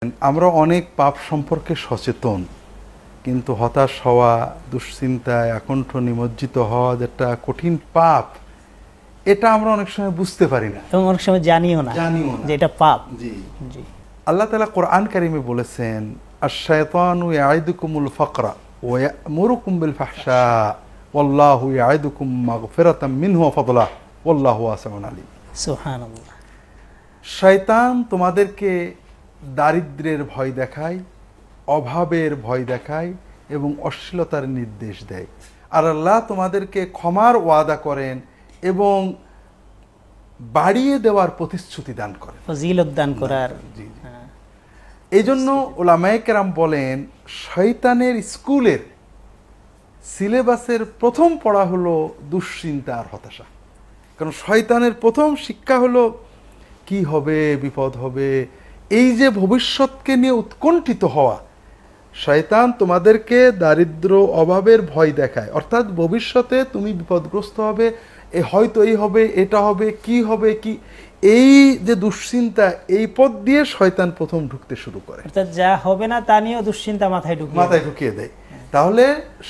আমরা অনেক পাপ সম্পর্কে সচেতন, কিন্তু হতাশ হওয়া, দুশ্চিন্তায় আকণ্ঠ নিমজ্জিত হওয়া যেটা কঠিন পাপ, এটা আমরা অনেক সময় বুঝতে পারি না এবং অনেক সময় জানিও না যে এটা পাপ। জি জি। আল্লাহ তাআলা কোরআন কারিমে বলেছেন, আশ-শায়তানু ইয়াইদুকুমুল ফাকরা ওয়া ইয়া'মুরুকুম বিল ফাহশা ওয়াল্লাহু ইয়াইদুকুম মাগফিরাতাম মিনহু ওয়া ফাদলা ওয়াল্লাহু ওয়াসিউন আলিম। সুবহানাল্লাহ। শয়তান তোমাদেরকে দারিদ্র্যের ভয় দেখায়, অভাবের ভয় দেখায় এবং অশ্লীলতার নির্দেশ দেয়, আর আল্লাহ তোমাদেরকে ক্ষমার ওয়াদা করেন এবং বাড়িয়ে দেওয়ার প্রতিশ্রুতি দান করেন, ফজিলত দান করার। এই জন্য উলামায়ে কেরাম বলেন, শয়তানের স্কুলের সিলেবাসের প্রথম পড়া হলো দুশ্চিন্তা আর হতাশা। কারণ শয়তানের প্রথম শিক্ষা হলো কি হবে, বিপদ হবে, এই যে ভবিষ্যৎকে নিয়ে উৎকণ্ঠিত হওয়া। শয়তান তোমাদেরকে দারিদ্র অভাবের ভয় দেখায়, অর্থাৎ ভবিষ্যতে তুমি বিপদগ্রস্ত হবে, হয়তো এই হবে, এটা হবে, কি হবে, কি, এই যে দুশ্চিন্তা, এই পথ দিয়ে শয়তান প্রথম ঢুকতে শুরু করে, অর্থাৎ যা হবে না তা নিয়েও দুশ্চিন্তা মাথায় ঢুকিয়ে দেয়। তাহলে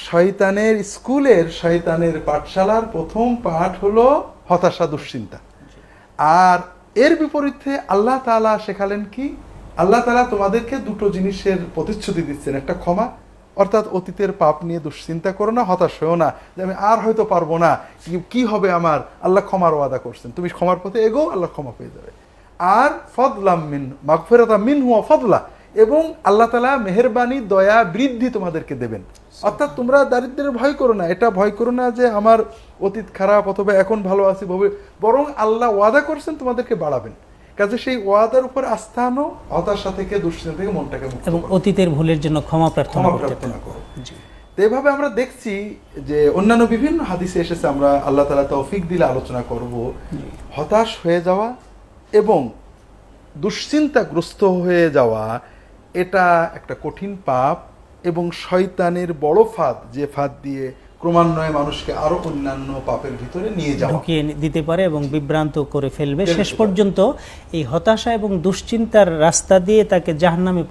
শয়তানের স্কুলের, শয়তানের পাঠশালার প্রথম পাঠ হলো হতাশা, দুশ্চিন্তা। আর এর বিপরীতে আল্লাহ তাআলা শেখালেন কি? আল্লাহ তাআলা তোমাদেরকে দুটো জিনিসের প্রতিশ্রুতি দিচ্ছেন। একটা ক্ষমা, অর্থাৎ অতীতের পাপ নিয়ে দুশ্চিন্তা করো না, হতাশ হও না যে আমি আর হয়তো পারবো না, কি হবে আমার। আল্লাহ ক্ষমার ওয়াদা করছেন, তুমি ক্ষমার পথে এগো, আল্লাহ ক্ষমা পেয়ে যাবে। আর ফদলাম মিন মাগফিরাতাম মিনহু ওয়া ফাদলা, এবং আল্লাহ তাআলা মেহেরবানি, দয়া, বৃদ্ধি তোমাদেরকে দেবেন। অর্থাৎ তোমরা দারিদ্র্যের ভয় করো না, এটা ভয় করো না যে আমার অতীত খারাপ অথবা এখন ভালো আছি, বরং আল্লাহ ওয়াদা করছেন তোমাদেরকে বাড়াবেন। কাজে সেই ওয়াদার উপর আস্থা আনো, হতাশা থেকে, দুশ্চিন্তা থেকে মনটাকে মুক্ত করো এবং অতীতের ভুলের জন্য ক্ষমা প্রার্থনা করো। তো এভাবে আমরা দেখছি যে অন্যান্য বিভিন্ন হাদিসে এসেছে, আমরা আল্লাহ তাআলা তৌফিক দিলে আলোচনা করব। হতাশ হয়ে যাওয়া এবং দুশ্চিন্তাগ্রস্ত হয়ে যাওয়া এটা একটা কঠিন পাপ এবং শয়তানের বড় ফাঁদ, যে ফাঁদ দিয়ে ক্রমান্বয়ে মানুষকে আরো অন্যান্য পাপের ভিতরে নিয়ে যাওয়া, ঢুকিয়ে দিতে পারে এবং বিভ্রান্ত করে ফেলবে। শেষ পর্যন্ত এই হতাশা এবং দুশ্চিন্তার রাস্তা দিয়ে তাকে জাহান্নামে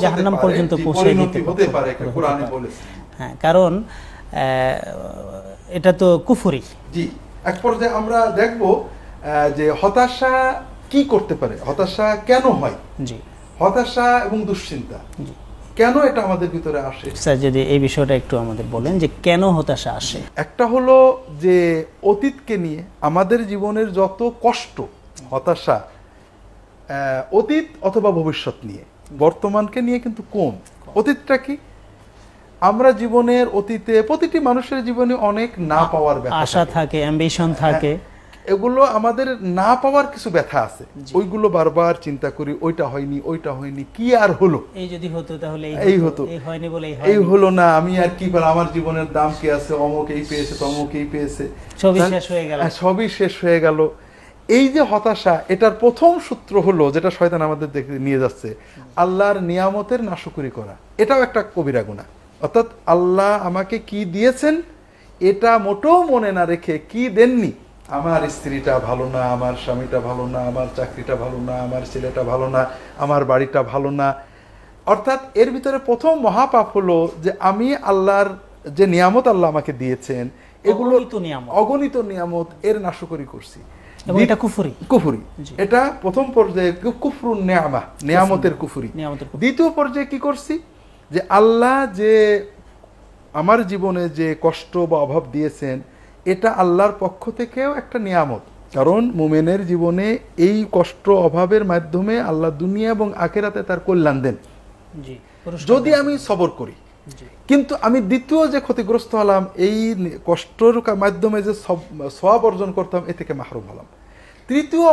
জাহান্নাম পর্যন্ত পৌঁছে দিতে পারে। কোরআনে বলেছে। হ্যাঁ, কারণ এটা তো কুফরি। জি। এক পর্যায়ে আমরা দেখব যে হতাশা কি করতে পারে, হতাশা কেন হয়। জি। হতাশা এবং দুশ্চিন্তা কেন এটা আমাদের ভিতরে আসে, স্যার যদি এই বিষয়টা একটু আমাদের বলেন যে কেন হতাশা আসে। একটা হলো যে অতীতকে নিয়ে আমাদের জীবনের যত কষ্ট, হতাশা অতীত অথবা ভবিষ্যৎ নিয়ে, বর্তমানকে নিয়ে কিন্তু কম। অতীতটা কি? আমরা জীবনের অতীতে, প্রতিটি মানুষের জীবনে অনেক না পাওয়ার আশা থাকে, অ্যাম্বিশন থাকে, এগুলো আমাদের না পাওয়ার কিছু ব্যথা আছে, ওইগুলো বারবার চিন্তা করি, ওইটা হয়নি, ওইটা হয়নি, কি আর হলো, এই যদি হতো তাহলে এই হতো, এই হয়নি বলে এই হলো না, আমি আর কি বল, আমার জীবনের দাম কি আছে, অমুক এই পেয়েছে, তমুক এই পেয়েছে, সবই শেষ হয়ে গেল, সবই শেষ হয়ে গেল। এই যে হতাশা, এটার প্রথম সূত্র হলো, যেটা শয়তান আমাদের নিয়ে যাচ্ছে, আল্লাহর নিয়ামতের নাশকরি করা। এটাও একটা কবিরা গুনাহ। অর্থাৎ আল্লাহ আমাকে কি দিয়েছেন এটা মোটেও মনে না রেখে, কি দেননি, আমার স্ত্রীটা ভালো না, আমার স্বামীটা ভালো না, আমার চাকরিটা ভালো না, আমার ছেলেটা ভালো না, আমার বাড়িটা ভালো না। অর্থাৎ এর ভিতরে প্রথম মহাপাপ হলো যে আমি আল্লাহর যে নিয়ামত আল্লাহ আমাকে দিয়েছেন, এগুলো অগণিত নিয়ামত, এর নাশকরি করছি। এটা কুফরি। কুফরি, এটা প্রথম পর্যায়ে কুফরুন নিয়ামা, নিয়ামতের কুফরি। দ্বিতীয় পর্যায়ে কি করছি, যে আল্লাহ যে আমার জীবনে যে কষ্ট বা অভাব দিয়েছেন, এটা আল্লাহর পক্ষ থেকেও একটা নিয়ামত। কারণ মুমিনের জীবনে এই কষ্ট অভাবের মাধ্যমে আল্লাহ দুনিয়া এবং আখিরাতে তার কল্যাণ দেন যদি আমি সবর করি। কিন্তু আমি দ্বিতীয় যে ক্ষতিগ্রস্ত হলাম, এই কষ্টের মাধ্যমে যে সওয়াব অর্জন করতাম, এ থেকে মাহরুম হলাম। তৃতীয়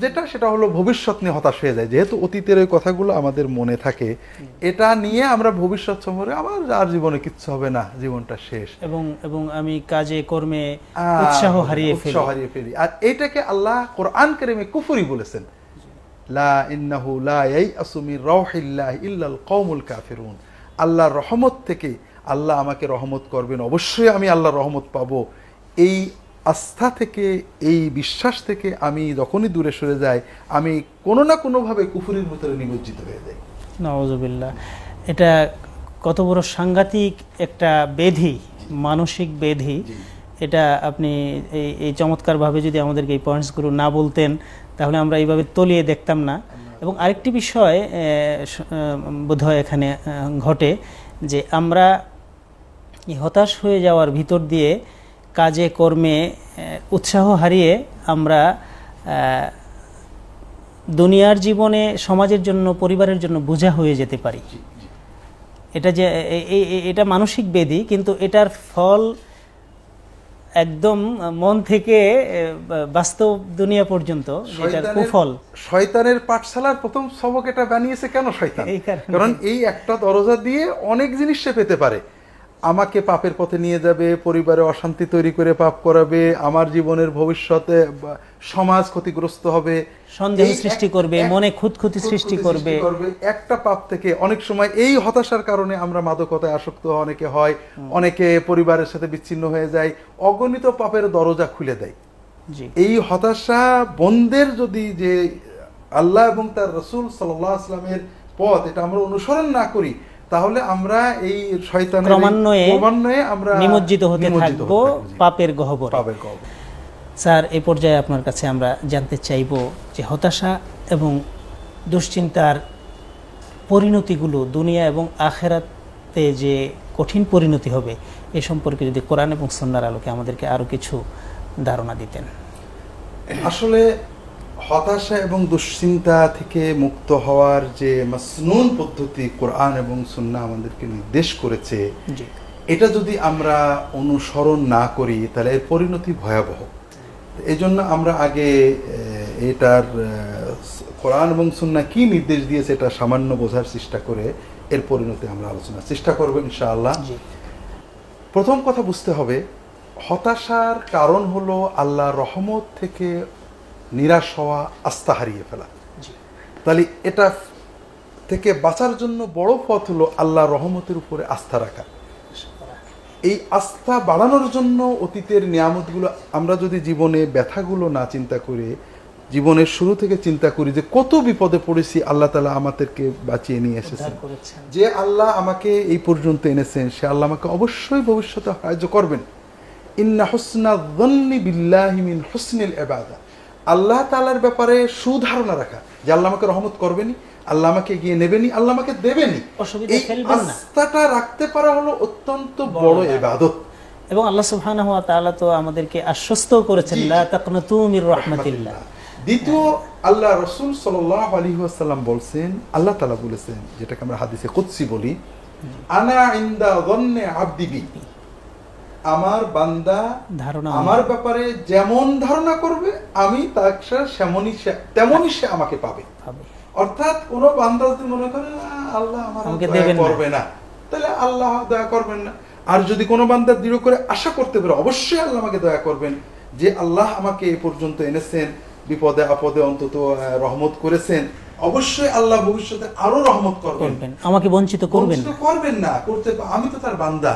যেটা, সেটা হলো ভবিষ্যৎ নিয়ে হতাশ হয়ে যায়। যেহেতু অতীতের ওই কথাগুলো আমাদের মনে থাকে, এটা নিয়ে আমরা ভবিষ্যৎ সম্পর্কে আমার আর জীবনে কিচ্ছু হবে না, জীবনটা শেষ, এবং আমি কাজে কর্মে উৎসাহ হারিয়ে ফেলি। আর এইটাকে আল্লাহ কোরআন কারীমে কুফরি বলেছেন, লা ইন্নাহু লা ইয়াইআসু মির রাউহিল্লাহি ইল্লাল কওমুল কাফিরুন। আল্লাহর রহমত থেকে, আল্লাহ আমাকে রহমত করবেন, অবশ্যই আমি আল্লাহর রহমত পাবো, এই আস্থা থেকে, এই বিশ্বাস থেকে আমি যখনই দূরে সরে যাই, আমি কোনো না কোনোভাবে কুফরির ভিতরে নিমজ্জিত হয়ে যাই। নাউজুবিল্লাহ, এটা কত বড় সাংঘাতিক একটা ব্যাধি, মানসিক ব্যাধি। এটা আপনি এই চমৎকারভাবে যদি আমাদেরকে এই পয়েন্টসগুলো না বলতেন তাহলে আমরা এইভাবে তলিয়ে দেখতাম না। এবং আরেকটি বিষয় বোধহয় এখানে ঘটে যে আমরা হতাশ হয়ে যাওয়ার ভিতর দিয়ে কাজে কর্মে উৎসাহ হারিয়ে আমরা দুনিয়ার জীবনে সমাজের জন্য, পরিবারের জন্য বোঝা হয়ে যেতে পারি। এটা যে এটা মানসিক ব্যাধি, কিন্তু এটার ফল একদম মন থেকে বাস্তব দুনিয়া পর্যন্ত এটার কুফল। শয়তানের পাঠশালার প্রথম সবক এটা বানিয়েছে কেন শয়তান? কারণ এই একটা দরজা দিয়ে অনেক জিনিস সে পেতে পারে। আমাকে পাপের পথে নিয়ে যাবে, পরিবারে অশান্তি তৈরি করে পাপ করাবে, আমার জীবনের ভবিষ্যতে সমাজ ক্ষতিগ্রস্ত হবে, সন্দেহ সৃষ্টি করবে, মনে খুঁতখুঁতি সৃষ্টি করবে। একটা পাপ থেকে অনেক সময় এই হতাশার কারণে আমরা মাদকতায় আসক্ত অনেকে হয়, অনেকে পরিবারের সাথে বিচ্ছিন্ন হয়ে যায়, অগণিত পাপের দরজা খুলে দেয়। এই হতাশা বন্ধের যদি যে আল্লাহ এবং তার রাসূল সাল্লাল্লাহু আলাইহি ওয়াসাল্লামের পথ এটা আমরা অনুসরণ না করি, তাহলে আমরা এই শয়তানের ক্রমান্বয়ে আমরা নিমজ্জিত হতে থাকবো পাপের গহ্বরে। স্যার, এই পর্যায়ে আপনার কাছে আমরা জানতে চাইব যে হতাশা এবং দুশ্চিন্তার পরিণতিগুলো দুনিয়া এবং আখিরাতে যে কঠিন পরিণতি হবে এ সম্পর্কে যদি কোরআন এবং সুন্নাহর আলোকে আমাদেরকে আরো কিছু ধারণা দিতেন। আসলে হতাশা এবং দুশ্চিন্তা থেকে মুক্ত হওয়ার যে মাসনুন পদ্ধতি কোরআন এবং সুন্নাহ আমাদেরকে নির্দেশ করেছে, এটা যদি আমরা অনুসরণ না করি তাহলে এর পরিণতি ভয়াবহ। এই জন্য আমরা আগে এটার কোরআন এবং সুন্নাহ কি নির্দেশ দিয়েছে এটা সামান্য বোঝার চেষ্টা করে এর পরিণতি আমরা আলোচনার চেষ্টা করব ইনশাআল্লাহ। প্রথম কথা বুঝতে হবে, হতাশার কারণ হলো আল্লাহর রহমত থেকে নিরাশ হওয়া, আস্থা হারিয়ে ফেলা। তাহলে এটা থেকে বাঁচার জন্য বড় পথ হলো আল্লাহর রহমতের উপরে আস্থা রাখা। এই আস্থা বাড়ানোর জন্য অতীতের নিয়ামতগুলো আমরা যদি জীবনে ব্যথাগুলো না চিন্তা করে জীবনের শুরু থেকে চিন্তা করি যে কত বিপদে পড়েছি, আল্লাহ তাআলা আমাদেরকে বাঁচিয়ে নিয়ে এসেছেন, যে আল্লাহ আমাকে এই পর্যন্ত এনেছেন, সে আল্লাহ আমাকে অবশ্যই ভবিষ্যতে সাহায্য করবেন। ইন্না হুসনা যন্নি বিল্লাহি মিন হুসনিল ইবাদা, আল্লাহ তাআলার ব্যাপারে সুধারণা রাখা যে আল্লাহ আমাকে রহমত করবেনি, আল্লাহ আমাকে এগিয়ে নেবেনি, আল্লাহ আমাকে দেবেনি, এই আস্থাটা রাখতে পারা হলো অত্যন্ত বড় ইবাদত। এবং আল্লাহ সুবহানাহু ওয়া তাআলা তো আমাদেরকে আশ্বস্ত করেছেন লা তাকনাতু মির রাহমাতিল্লাহ। দ্বিতীয়, আল্লাহ রাসূল সাল্লাল্লাহু আলাইহি ওয়াসাল্লাম বলেছেন, আল্লাহ তাআলা বলেছেন, যেটাকে আমরা হাদিসে কুদসি বলি, আনা ইনদা যন্নি আবদি বি, আমার বান্দা আমার ব্যাপারে যেমন ধারণা করবে আমি তাকে তেমনই সে আমাকে পাবে। অর্থাৎ কোন বান্দা যদি মনে করে আল্লাহ আমাকে দয়া করবে না, তাহলে আল্লাহ দয়া করবেন না। আর যদি কোনো বান্দা দৃঢ় করে আশা করতে পারে অবশ্যই আল্লাহ আমাকে দয়া করবেন, যে আল্লাহ আমাকে এই পর্যন্ত এনেছেন, বিপদে আপদে অন্তত রহমত করেছেন, অবশ্যই আল্লাহ ভবিষ্যতে আরো রহমত করবেন, আমাকে বঞ্চিত করবেন না, করতে আমি তো তার বান্দা।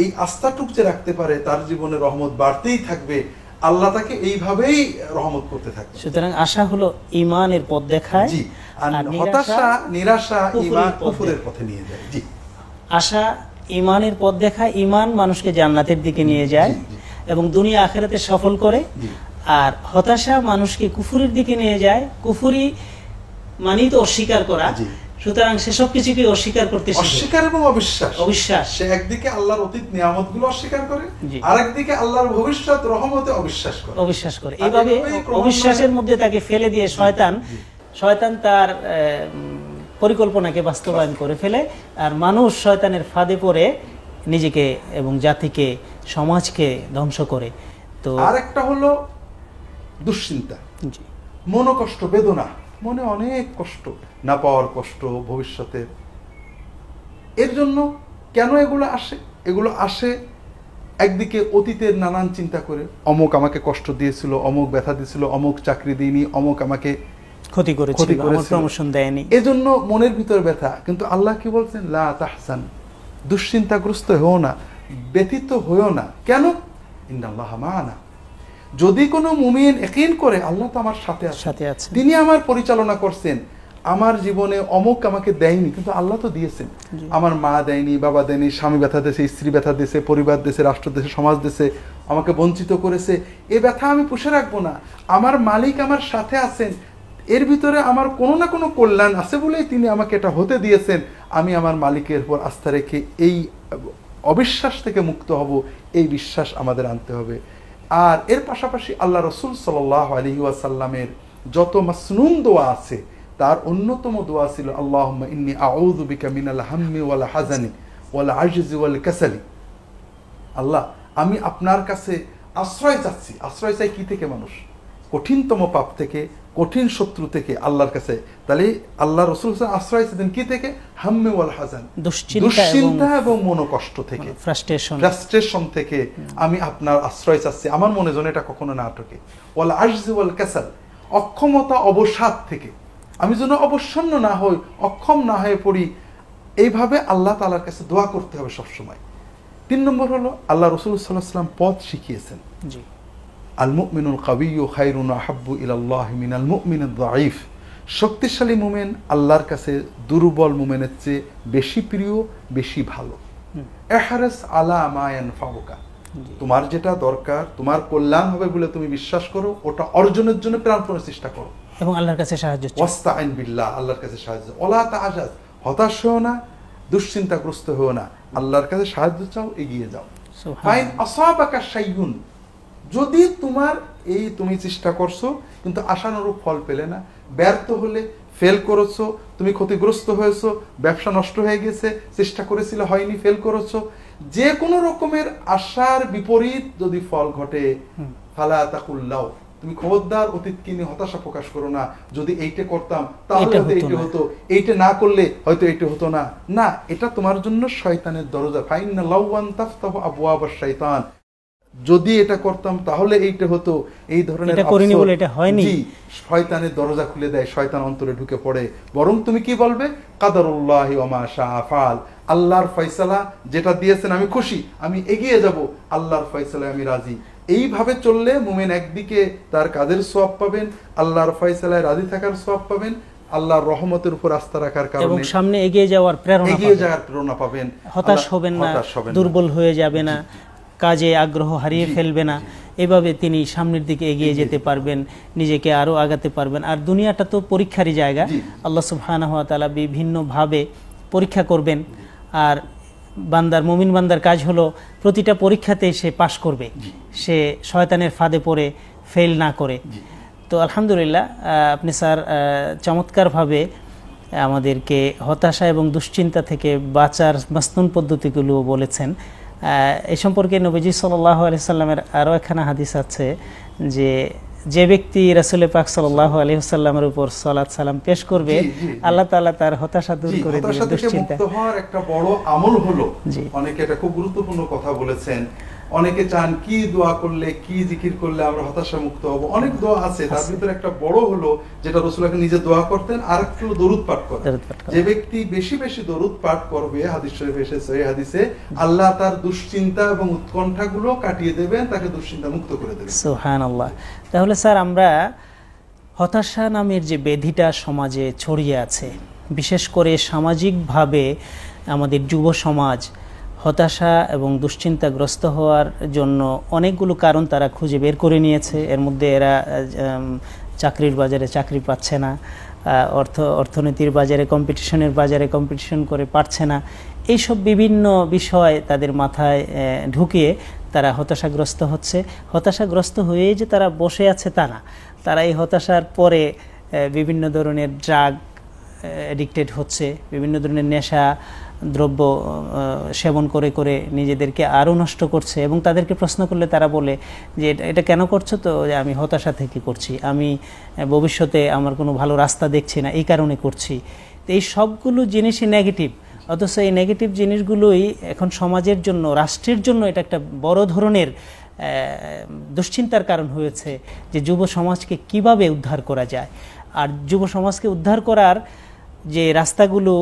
এই আস্থাটুক যে রাখতে পারে তার জীবনে রহমত বাড়তেই থাকবে, আল্লাহ তাকে এইভাবেই রহমত করতে থাকবে। সুতরাং আশা হলো ঈমানের পথ দেখায়, জি, আর হতাশা নিরাশা ঈমান কুফরের পথে নিয়ে যায়। জি, আশা ঈমানের পথ দেখায়, ঈমান মানুষকে জান্নাতের দিকে নিয়ে যায় এবং দুনিয়া আখিরাতে সফল করে, আর হতাশা মানুষকে কুফরের দিকে নিয়ে যায়। কুফরি মানে তো অস্বীকার করা, সুতরাং সে সব কিছুকে অস্বীকার করতে শিখে, অস্বীকার এবং অবিশ্বাস। সে একদিকে আল্লাহর অতীত নিয়ামতগুলো অস্বীকার করে, আরেকদিকে আল্লাহর ভবিষ্যৎ রহমতে অবিশ্বাস করে। এইভাবে অবিশ্বাসের মধ্যে তাকে ফেলে দিয়ে শয়তান তার পরিকল্পনাকে বাস্তবায়ন করে ফেলে, আর মানুষ শয়তানের ফাঁদে পড়ে নিজেকে এবং জাতিকে, সমাজকে ধ্বংস করে। তো আরেকটা হলো দুশ্চিন্তা, মনোকষ্ট, বেদনা, মনে অনেক কষ্ট, না পাওয়ার কষ্ট ভবিষ্যতে। এর জন্য কেন এগুলো আসে একদিকে অতীতের নানান চিন্তা করে, অমুক আমাকে কষ্ট দিয়েছিল, অমুক ব্যথা দিয়েছিল, অমুক চাকরি দিইনি, অমুক আমাকে ক্ষতি করেছিল, আমার প্রমোশন দেয়নি, এজন্য মনের ভিতর ব্যথা। কিন্তু আল্লাহ কি বলছেন, লা তাহজান, দুশ্চিন্তাগ্রস্ত হও না, ব্যথিত হইও না। কেন? ইন্নাল্লাহা মা'ানা, যদি কোনো মুমিন ইয়াকিন করে আল্লাহ তো আমার সাথে আছে, তিনি আমার পরিচালনা করছেন, আমার জীবনে অমুক আমাকে দেয়নি, কিন্তু আল্লাহ তো দিয়েছেন। আমার মা দেয়নি, বাবা দেয়নি, স্বামী ব্যথা দিয়েছে, স্ত্রী ব্যথা দিয়েছে, পরিবার দিয়েছে, রাষ্ট্র দিয়েছে, সমাজ দিয়েছে, আমাকে বঞ্চিত করেছে। এ ব্যথা আমি পুষে রাখবো না। আমার মালিক আমার সাথে আছেন, এর ভিতরে আমার কোনো না কোনো কল্যাণ আছে বলেই তিনি আমাকে এটা হতে দিয়েছেন। আমি আমার মালিকের উপর আস্থা রেখে এই অবিশ্বাস থেকে মুক্ত হব, এই বিশ্বাস আমাদের আনতে হবে। আর এর পাশাপাশি আল্লাহ রসুল সাল্লাল্লাহু আলাইহি ওয়াসাল্লামের যত মাসনুন দোয়া আছে, তার অন্যতম দোয়া ছিল আল্লাহুম্মা ইন্নী আউযু বিকা মিনাল হাম্মি ওয়াল হাযানি ওয়াল আজজি ওয়াল কাসালি। আল্লাহ, আমি আপনার কাছে আশ্রয় চাচ্ছি। আশ্রয় চাই কি থেকে? মানুষ কঠিনতম পাপ থেকে, কঠিন শত্রু থেকে আল্লাহর কাছে। তাহলে আল্লাহ রাসূল আশ্রয় চাইতেন কি থেকে? হাম্মি ওয়াল হাযান, দুশ্চিন্তা এবং মনোকষ্ট থেকে, ফ্রাস্ট্রেশন থেকে আমি আপনার আশ্রয় চাচ্ছি, আমার মনে যেন এটা কখনো না আটকে। ওয়াল আজজি ওয়াল কাসাল, অক্ষমতা অবসাদ থেকে আমি যেন অবসন্ন না হই, অক্ষম না হয়ে পড়ি। এইভাবে আল্লাহ তাআলার কাছে দোয়া করতে হবে সবসময়। 3 নম্বর হলো আল্লাহ রাসূল সাল্লাল্লাহু আলাইহি ওয়াসাল্লাম পথ শিখিয়েছেন। জি, আল মুমিনুল কাবিয়্যু খায়রুন আহাব্বু ইলাল্লাহি মিনাল মুমিনিদ যায়ীফ। শক্তিশালী মুমিন আল্লাহর কাছে দুর্বল মুমিনের চেয়ে বেশি প্রিয়, বেশি ভালো। ইহরিস আলা মা ইয়ানফাউকা, তোমার যেটা দরকার, তোমার কল্যাণ হবে বলে তুমি বিশ্বাস করো, ওটা অর্জনের জন্য প্রাণপণে চেষ্টা করো এবং আল্লাহর কাছে সাহায্য চাও। ওয়াস্তাইন বিল্লাহ, আল্লাহর কাছে সাহায্য। ওয়ালা তাআজাজ, হতাশ হও না, দুশ্চিন্তাগ্রস্ত হও না, আল্লাহর কাছে সাহায্য চাও, এগিয়ে যাও। ফাইন আসাবাকা শাইউন, যদি তোমার এই তুমি চেষ্টা করছো কিন্তু আশানুরূপ ফল পেলে না, ব্যর্থ হলে, ফেল করেছো, তুমি ক্ষতিগ্রস্ত হয়েছো, ব্যবসা নষ্ট হয়ে গেছে, চেষ্টা করেছিলে হয়নি, ফেল করেছো, যে কোনো রকমের আশার বিপরীত যদি ফল ঘটে, ফালা তাকুল্লাহ, তুমি খবরদার অতীতকে নিয়ে হতাশা প্রকাশ করো না। যদি এইটা করতাম তাহলে এইটা হতো, এইটা না করলে হয়তো এইটা হতো না। না, এটা তোমার জন্য শয়তানের দরজা। ফাইন্না লাওয়ান তাফতাহু আবওয়াবাশ শাইতান, যদি এটা করতাম তাহলে এইটা হতো, এই ধরনের এটা করিনি বলে এটা হয়নি, জি, শয়তানের দরজা খুলে দেয়, শয়তান অন্তরে ঢুকে পড়ে। বরং তুমি কি বলবে? কাদারুল্লাহি ওয়া মা শাআ ফাআল, আল্লাহর ফয়সালা যেটা দিয়েছেন আমি খুশি, আমি এগিয়ে যাব, আল্লাহর ফয়সালায় আমি রাজি। এইভাবে চললে মুমিন একদিকে তার কাজের সওয়াব পাবেন, আল্লাহর ফয়সালায় রাজি থাকার সওয়াব পাবেন, আল্লাহর রহমতের উপর আস্থা রাখার কারণে এবং সামনে এগিয়ে যাওয়ার প্রেরণা পাবেন। হতাশ হবেন না, দুর্বল হয়ে যাবে না, কাজে আগ্রহ হারিয়ে ফেলবে না। এভাবে তিনি সামনের দিকে এগিয়ে যেতে পারবেন, নিজেকে আরো আগাতে পারবেন। আর দুনিয়াটা তো পরীক্ষারই জায়গা, আল্লাহ সুবহানাহু ওয়া তাআলা বিভিন্নভাবে পরীক্ষা করবেন। আর বান্দার, মুমিন বান্দার কাজ হলো প্রতিটা পরীক্ষাতে সে পাশ করবে, সে শয়তানের ফাঁদে পড়ে ফেল না করে। তো আলহামদুলিল্লাহ, আপনি স্যার চমৎকারভাবে আমাদেরকে হতাশা এবং দুশ্চিন্তা থেকে বাঁচার মাসনুন পদ্ধতিগুলো বলেছেন। এই সম্পর্কে নবীজি সাল্লাল্লাহু আলাইহি সাল্লামের আরও একখানা হাদিস আছে যে, যে ব্যক্তি রাসূল পাক সাল্লাল্লাহু আলাইহি ওয়াসাল্লামের উপর সালাত সালাম পেশ করবে, আল্লাহ তাআলা তার হতাশা দূর করে দিবেন, দুশ্চিন্তা মুক্ত হওয়ার একটা বড় আমল হলো। অনেকে এটা খুব গুরুত্বপূর্ণ কথা বলেছেন। অনেকে চান কি দোয়া করলে, কি জিকির করলে আমরা হতাশা মুক্ত হব। অনেক দোয়া আছে, তার ভিতরে একটা বড় হলো যেটা রাসূলুল্লাহ নিজে দোয়া করতেন, আর একটা হলো দরুদ পাঠ করা। যে ব্যক্তি বেশি বেশি দরুদ পাঠ করবে, হাদিস শরীফে এসেছে, এই হাদিসে আল্লাহ তার দুশ্চিন্তা এবং উৎকণ্ঠাগুলো কাটিয়ে দেবেন, তাকে দুশ্চিন্তা মুক্ত করে দেবেন। সুবহানাল্লাহ। তাহলে স্যার, আমরা হতাশা নামের যে ব্যাধিটা সমাজে ছড়িয়ে আছে, বিশেষ করে সামাজিকভাবে আমাদের যুব সমাজ হতাশা এবং দুশ্চিন্তাগ্রস্ত হওয়ার জন্য অনেকগুলো কারণ তারা খুঁজে বের করে নিয়েছে। এর মধ্যে এরা চাকরির বাজারে চাকরি পাচ্ছে না, অর্থনীতির বাজারে, কম্পিটিশনের বাজারে কম্পিটিশন করে পারছে না, এইসব বিভিন্ন বিষয় তাদের মাথায় ঢুকিয়ে তারা হতাশাগ্রস্ত হচ্ছে। হতাশাগ্রস্ত হয়েই যে তারা বসে আছে তা না, তারা এই হতাশার পরে বিভিন্ন ধরনের ড্রাগ অ্যাডিক্টেড হচ্ছে, বিভিন্ন ধরনের নেশা দ্রব্য সেবন করে করে নিজেদেরকে আরও নষ্ট করছে। এবং তাদেরকে প্রশ্ন করলে তারা বলে যে এটা কেন করছো? তো আমি হতাশা থেকে করছি, আমি ভবিষ্যতে আমার কোনো ভালো রাস্তা দেখছি না, এই কারণে করছি। তো এই সবগুলো জিনিসই নেগেটিভ, অথচ এই নেগেটিভ জিনিসগুলোই এখন সমাজের জন্য, রাষ্ট্রের জন্য এটা একটা বড় ধরনের দুশ্চিন্তার কারণ হয়েছে যে যুব সমাজকে কিভাবে উদ্ধার করা যায়। আর যুব সমাজকে উদ্ধার করার যে রাস্তাগুলো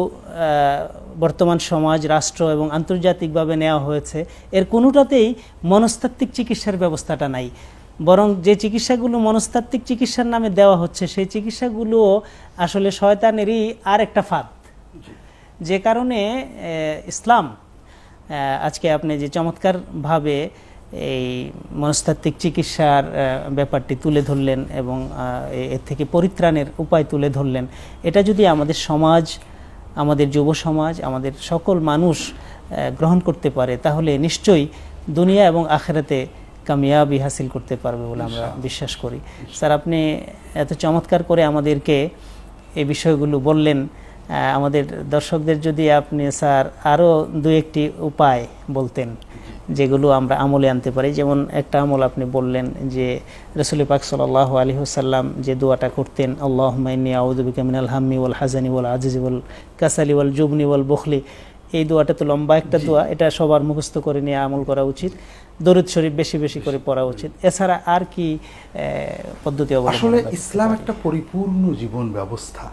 বর্তমান সমাজ, রাষ্ট্র এবং আন্তর্জাতিকভাবে নেওয়া হয়েছে, এর কোনোটাতেই মনস্তাত্ত্বিক চিকিৎসার ব্যবস্থাটা নাই। বরং যে চিকিৎসাগুলো মনস্তাত্ত্বিক চিকিৎসার নামে দেওয়া হচ্ছে সেই চিকিৎসাগুলো আসলে শয়তানেরই আর একটা ফাঁদ, যে কারণে ইসলাম আজকে আপনি যে চমৎকারভাবে এই মনস্তাত্ত্বিক চিকিৎসার ব্যাপারটি তুলে ধরলেন এবং এর থেকে পরিত্রাণের উপায় তুলে ধরলেন, এটা যদি আমাদের সমাজ, আমাদের যুব সমাজ, আমাদের সকল মানুষ গ্রহণ করতে পারে তাহলে নিশ্চয়ই দুনিয়া এবং আখিরাতে কামিয়াবি হাসিল করতে পারবে বলে আমরা বিশ্বাস করি। স্যার, আপনি এত চমৎকার করে আমাদেরকে এই বিষয়গুলো বললেন। আমাদের দর্শকদের যদি আপনি স্যার আরও দু একটি উপায় বলতেন যেগুলো আমরা আমলে আনতে পারি। যেমন একটা আমল আপনি বললেন যে রাসূল পাক সাল্লাল্লাহু আলাইহি ওয়াসাল্লাম যে দোয়াটা করতেন, আল্লাহুম্মা ইন্নী আউযু বিকা মিনাল হাম্মি ওয়াল হাযানি ওয়াল আজজি ওয়াল কাসালি ওয়াল জুবনি ওয়াল বুখলি। এই দোয়াটা তো লম্বা একটা দোয়া, এটা সবার মুখস্থ করে নিয়ে আমল করা উচিত। দরুদ শরীফ বেশি বেশি করে পড়া উচিত। এছাড়া আর কি পদ্ধতি অবলম্বন? আসলে ইসলাম একটা পরিপূর্ণ জীবন ব্যবস্থা।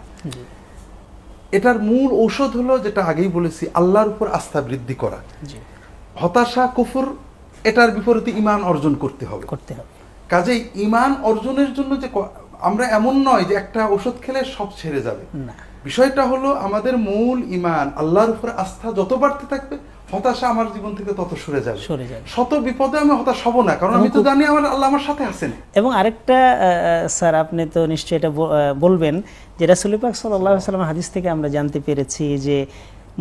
এটার মূল ঔষধ হলো যেটা আগেই বলেছি, আল্লাহর উপর আস্থা বৃদ্ধি করা। হতাশা, কুফর, এটার বিপরীতে ঈমান অর্জন করতে হবে। কাজেই ঈমান অর্জনের জন্য যে আমরা এমন নয় যে একটা ওষুধ খেলে সব ছেড়ে যাবে, বিষয়টা হলো আমাদের মূল ঈমান, আল্লাহর উপর আস্থা যত বাড়তে থাকবে হতাশা আমার জীবন থেকে তত সরে যাবে। শত বিপদে আমি হতাশ হব না, কারণ আমি তো জানি আমার আল্লাহ আমার সাথে আছেন। এবং আরেকটা স্যার, আপনি তো নিশ্চয়ই এটা বলবেন যে রাসূল পাক সাল্লাল্লাহু আলাইহি ওয়াসাল্লাম হাদিস থেকে আমরা জানতে পেরেছি যে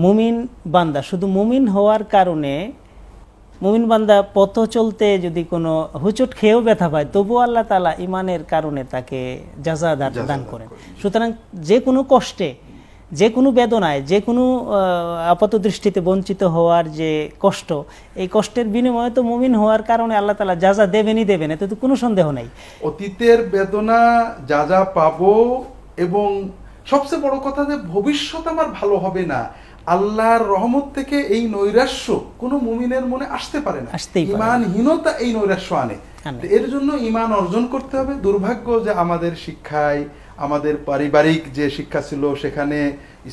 মুমিন বান্দা শুধু মুমিন হওয়ার কারণে, মুমিন বান্দা পথ চলতে যদি কোনো হুচট খেয়েও ব্যথা পায় তবুও আল্লাহ তাআলা ঈমানের কারণে তাকে জাযা দান করেন। সুতরাং যে কোনো কষ্টে, যে কোনো বেদনায়, যে কোনো আপাত দৃষ্টিতে বঞ্চিত হওয়ার যে কষ্ট, এই কষ্টের বিনিময়ে তো মুমিন হওয়ার কারণে আল্লাহ তাআলা জাযা দেবেনই দেবেন, এতে তো কোনো সন্দেহ নাই। অতীতের বেদনা যা পাবো, এবং সবচেয়ে বড় কথা যে ভবিষ্যৎ আমার ভালো হবে না, আল্লাহর রহমত থেকে এই নৈরাশ্য কোনো মুমিনের মনে আসতে পারে না। ঈমানহীনতা এই নৈরাশ্য আনে। এর জন্য ঈমান অর্জন করতে হবে। দুর্ভাগ্য যে আমাদের শিক্ষায়, আমাদের পারিবারিক যে শিক্ষা ছিল সেখানে,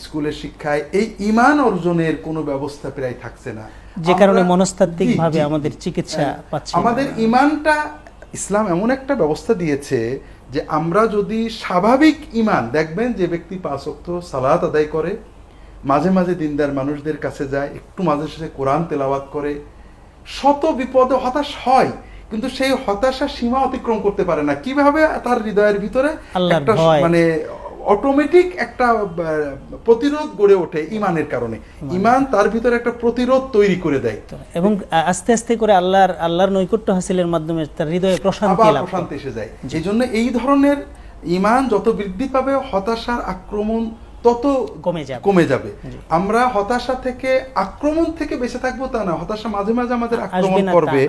স্কুলের শিক্ষায় এই ঈমান অর্জনের কোনো ব্যবস্থা প্রায় থাকছে না, যে কারণে মনস্তাত্ত্বিক ভাবে আমাদের চিকিৎসা পাচ্ছি। আমাদের ঈমানটা, ইসলাম এমন একটা ব্যবস্থা দিয়েছে যে আমরা যদি স্বাভাবিক ঈমান, দেখবেন যে ব্যক্তি 5 ওয়াক্ত সালাত আদায় করে, মাঝে মাঝে দিনদার মানুষদের কাছে যায়, একটু মাঝে সাঝে কোরআন তেলাওয়াত করে, শত বিপদে হতাশ হয় কিন্তু সেই হতাশা সীমা অতিক্রম করতে পারে না। কিভাবে? তার হৃদয়ের ভিতরে একটা মানে অটোমেটিক একটা প্রতিরোধ গড়ে ওঠে ঈমানের কারণে। ঈমান তার ভিতরে একটা প্রতিরোধ তৈরি করে দেয় এবং আস্তে আস্তে করে আল্লাহর নৈকট্য হাসিলের মাধ্যমে তার হৃদয়ে প্রশান্তি এসে যায়। এই জন্য এই ধরনের ঈমান যত বৃদ্ধি পাবে হতাশার আক্রমণ তত কমে যাবে। আমরা হতাশা থেকে, আক্রমণ থেকে বেঁচে থাকবো তা না, হতাশা মাঝে মাঝে আমাদের আক্রমণ করবে,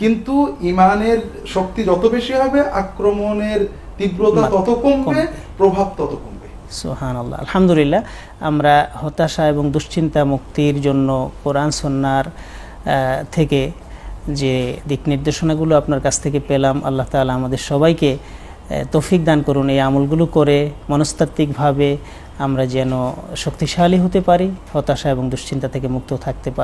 কিন্তু ঈমানের শক্তি যত বেশি হবে আক্রমণের তীব্রতা তত কমবে, প্রভাব তত কমবে। সুবহানাল্লাহ, আলহামদুলিল্লাহ। আমরা হতাশা এবং দুশ্চিন্তা মুক্তির জন্য কোরআন সুন্নাহর থেকে যে দিক নির্দেশনাগুলো আপনার কাছ থেকে পেলাম, আল্লাহ তাআলা আমাদের সবাইকে তৌফিক দান করুন এই আমলগুলো করে মনস্তাত্ত্বিকভাবে আমরা যেন শক্তিশালী হতে পারি, হতাশা এবং দুশ্চিন্তা থেকে মুক্ত থাকতে পারি।